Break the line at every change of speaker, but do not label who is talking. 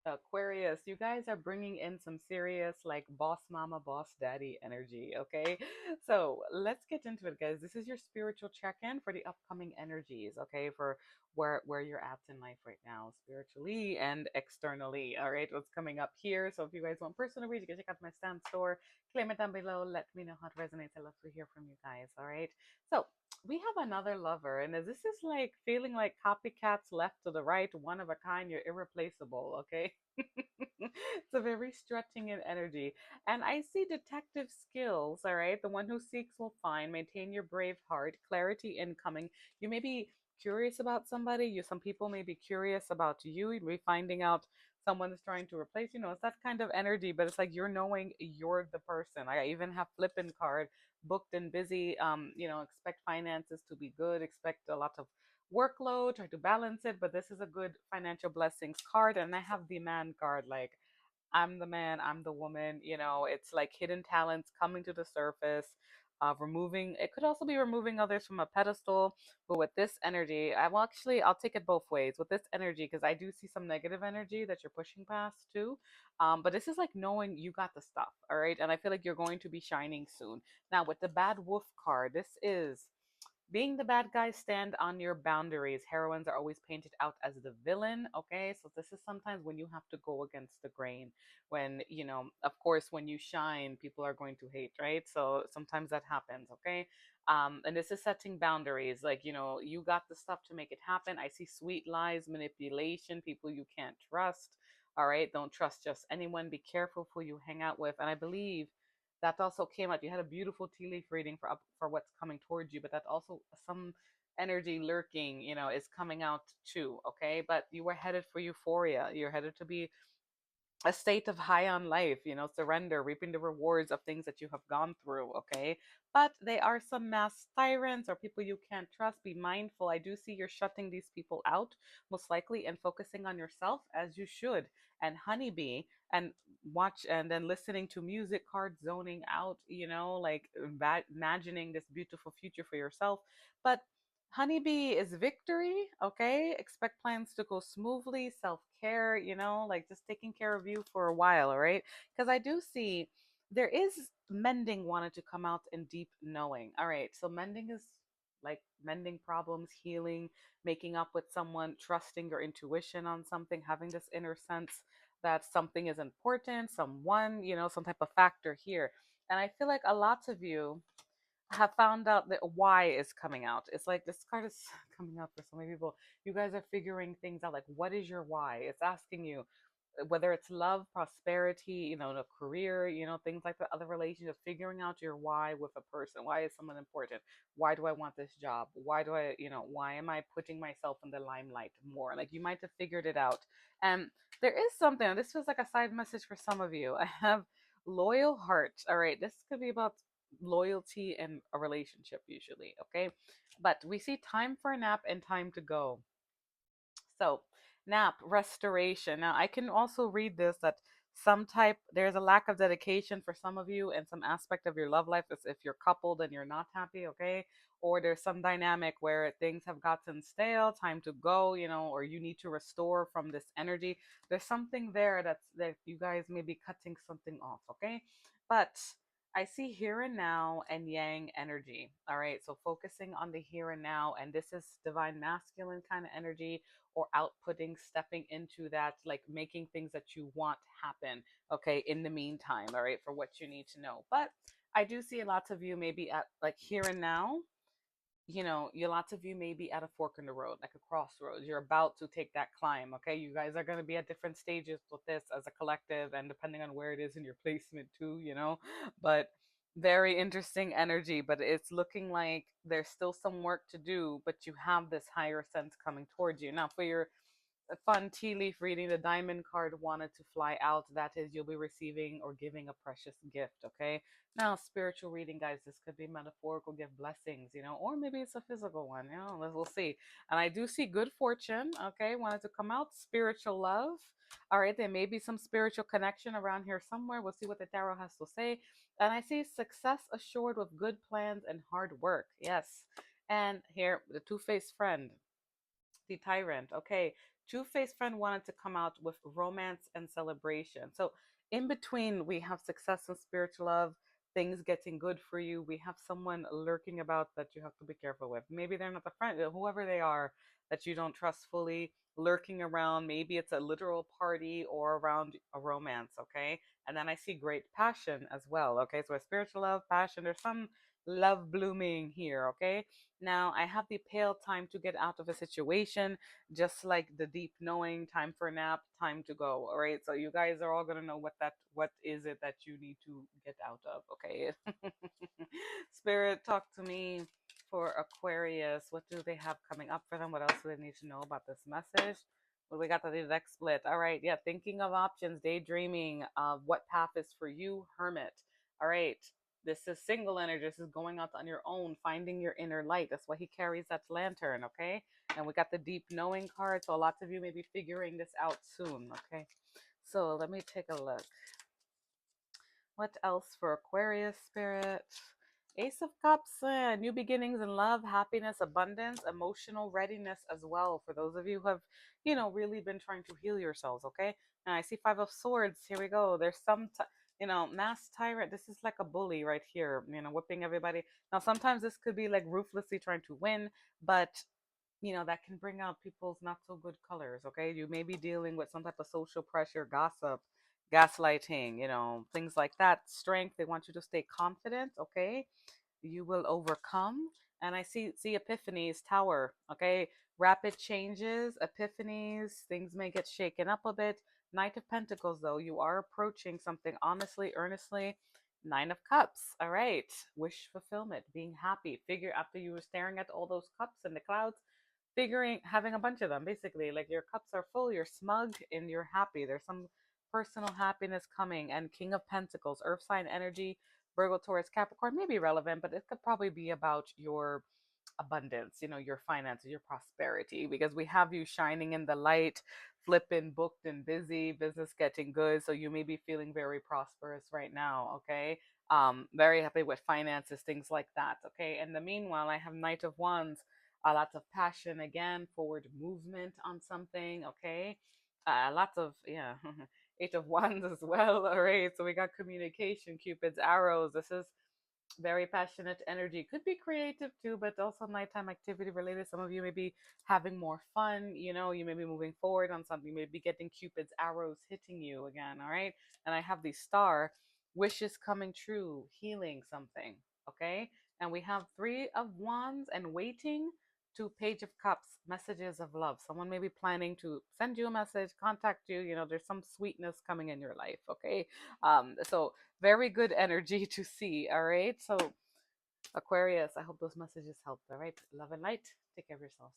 Aquarius, you guys are bringing in some serious, like, boss mama, boss daddy energy, okay? So let's get into it, guys. This is your spiritual check-in for the upcoming energies, okay? For where you're at in life right now, spiritually and externally. All right, what's coming up here? So if you guys want personal reads, you can check out my stamp store. Claim it down below. Let me know how it resonates. I love to hear from you guys. All right. So we have another lover, and this is like feeling like copycats left to the right, one of a kind. You're irreplaceable, okay? It's a very stretching in energy. And I see detective skills, all right? The one who seeks will find. Maintain your brave heart. Clarity incoming. You may be curious about somebody. Some people may be curious about you. You may be finding out someone is trying to replace you. It's that kind of energy, but it's like you're knowing you're the person. I even have flippin' card, booked and busy. Expect finances to be good. Expect a lot of workload, try to balance it, but this is a good financial blessings card. And I have the man card, like, I'm the man, I'm the woman. It's like hidden talents coming to the surface. Removing, it could also be removing others from a pedestal, but with this energy, I'll take it both ways with this energy, because I do see some negative energy that you're pushing past too. But this is like knowing you got the stuff, all right, and I feel like you're going to be shining soon. Now with the bad wolf card, this is being the bad guy. Stand on your boundaries. Heroines are always painted out as the villain, okay? So this is sometimes when you have to go against the grain. When, of course, when you shine, people are going to hate, right? So sometimes that happens, okay? And this is setting boundaries. Like, you got the stuff to make it happen. I see sweet lies, manipulation, people you can't trust. All right, don't trust just anyone. Be careful who you hang out with. And I believe that also came out. You had a beautiful tea leaf reading for what's coming towards you, but that also some energy lurking, is coming out too. Okay, but you were headed for euphoria. You're headed to be a state of high on life, surrender, reaping the rewards of things that you have gone through, okay? But they are some mass tyrants or people you can't trust. Be mindful. I do see you're shutting these people out, most likely, and focusing on yourself as you should. And honeybee, and watch, and then listening to music, card zoning out, like imagining this beautiful future for yourself. But honeybee is victory, okay? Expect plans to go smoothly, self care, like just taking care of you for a while, all right? Because I do see there is mending wanted to come out in deep knowing. All right, so mending is like mending problems, healing, making up with someone, trusting your intuition on something, having this inner sense that something is important, someone, some type of factor here. And I feel like a lot of you have found out that why is coming out. It's like this card is coming out for so many people. You guys are figuring things out. Like, what is your why? It's asking you whether it's love, prosperity, a career, things like the other relationships, figuring out your why with a person. Why is someone important? Why do I want this job? Why do I, why am I putting myself in the limelight more? Like, you might have figured it out. And there is something, and this was like a side message for some of you. I have loyal heart. All right. This could be about loyalty in a relationship usually, okay? But we see time for a nap and time to go. So, nap, restoration. Now, I can also read this that there's a lack of dedication for some of you and some aspect of your love life. As if you're coupled and you're not happy, okay? Or there's some dynamic where things have gotten stale, time to go, or you need to restore from this energy. There's something there that you guys may be cutting something off, okay? But I see here and now and yang energy. All right. So focusing on the here and now, and this is divine masculine kind of energy, or outputting, stepping into that, like making things that you want happen, okay, in the meantime, all right, for what you need to know. But I do see lots of you maybe at like here and now, lots of you may be at a fork in the road, like a crossroads. You're about to take that climb, okay? You guys are going to be at different stages with this as a collective, and depending on where it is in your placement too, but very interesting energy. But it's looking like there's still some work to do, but you have this higher sense coming towards you. Now for your a fun tea leaf reading, the diamond card wanted to fly out. That is, you'll be receiving or giving a precious gift, okay? Now, spiritual reading, guys, this could be metaphorical, give blessings, or maybe it's a physical one, we'll see. And I do see good fortune, okay? Wanted to come out, spiritual love. All right, there may be some spiritual connection around here somewhere. We'll see what the tarot has to say. And I see success assured with good plans and hard work. Yes. And here, the two-faced friend, the tyrant. Okay. Two-faced friend wanted to come out with romance and celebration. So in between, we have success and spiritual love, things getting good for you. We have someone lurking about that you have to be careful with. Maybe they're not a friend, whoever they are that you don't trust fully, lurking around. Maybe it's a literal party or around a romance, okay? And then I see great passion as well, okay? So a spiritual love, passion, there's some love blooming here, okay? Now I have the pale time to get out of a situation, just like the deep knowing, time for a nap, time to go. All right. So you guys are all gonna know what is it that you need to get out of, okay? Spirit, talk to me for Aquarius. What do they have coming up for them? What else do they need to know about this message? What we got, the next split? All right, yeah, thinking of options, daydreaming of what path is for you, Hermit. All right, this is single energy. This is going out on your own, finding your inner light. That's why he carries that lantern, okay? And we got the deep knowing card. So lots of you may be figuring this out soon, okay? So let me take a look. What else for Aquarius, Spirit? Ace of Cups, new beginnings in love, happiness, abundance, emotional readiness as well. For those of you who have, really been trying to heal yourselves, okay? And I see Five of Swords. Here we go. There's mass tyrant. This is like a bully right here, whipping everybody. Now, sometimes this could be like ruthlessly trying to win, but that can bring out people's not so good colors, okay? You may be dealing with some type of social pressure, gossip, gaslighting, things like that. Strength, they want you to stay confident, okay? You will overcome. And I see epiphanies, tower, okay? Rapid changes, epiphanies, things may get shaken up a bit. Knight of Pentacles, though, you are approaching something honestly, earnestly. Nine of Cups, all right. Wish fulfillment, being happy. Figure after you were staring at all those cups in the clouds, having a bunch of them, basically, like your cups are full, you're smug and you're happy. There's some personal happiness coming. And King of Pentacles, earth sign energy, Virgo, Taurus, Capricorn may be relevant, but it could probably be about your abundance, your finances, your prosperity, because we have you shining in the light, flipping, booked and busy, business getting good. So you may be feeling very prosperous right now, okay? Very happy with finances, things like that, okay? In the meanwhile, I have Knight of Wands, lots of passion again, forward movement on something, okay? Lots of, yeah, Eight of Wands as well, all right? So we got communication, Cupid's arrows. This is very passionate energy. Could be creative too, but also nighttime activity related. Some of you may be having more fun. You may be moving forward on something. You may be getting Cupid's arrows hitting you again. All right. And I have the star, wishes coming true, healing something. Okay. And we have Three of Wands and waiting to Page of Cups, messages of love. Someone may be planning to send you a message, contact you. There's some sweetness coming in your life. Okay. So very good energy to see. All right. So, Aquarius, I hope those messages helped. All right. Love and light. Take care of yourselves.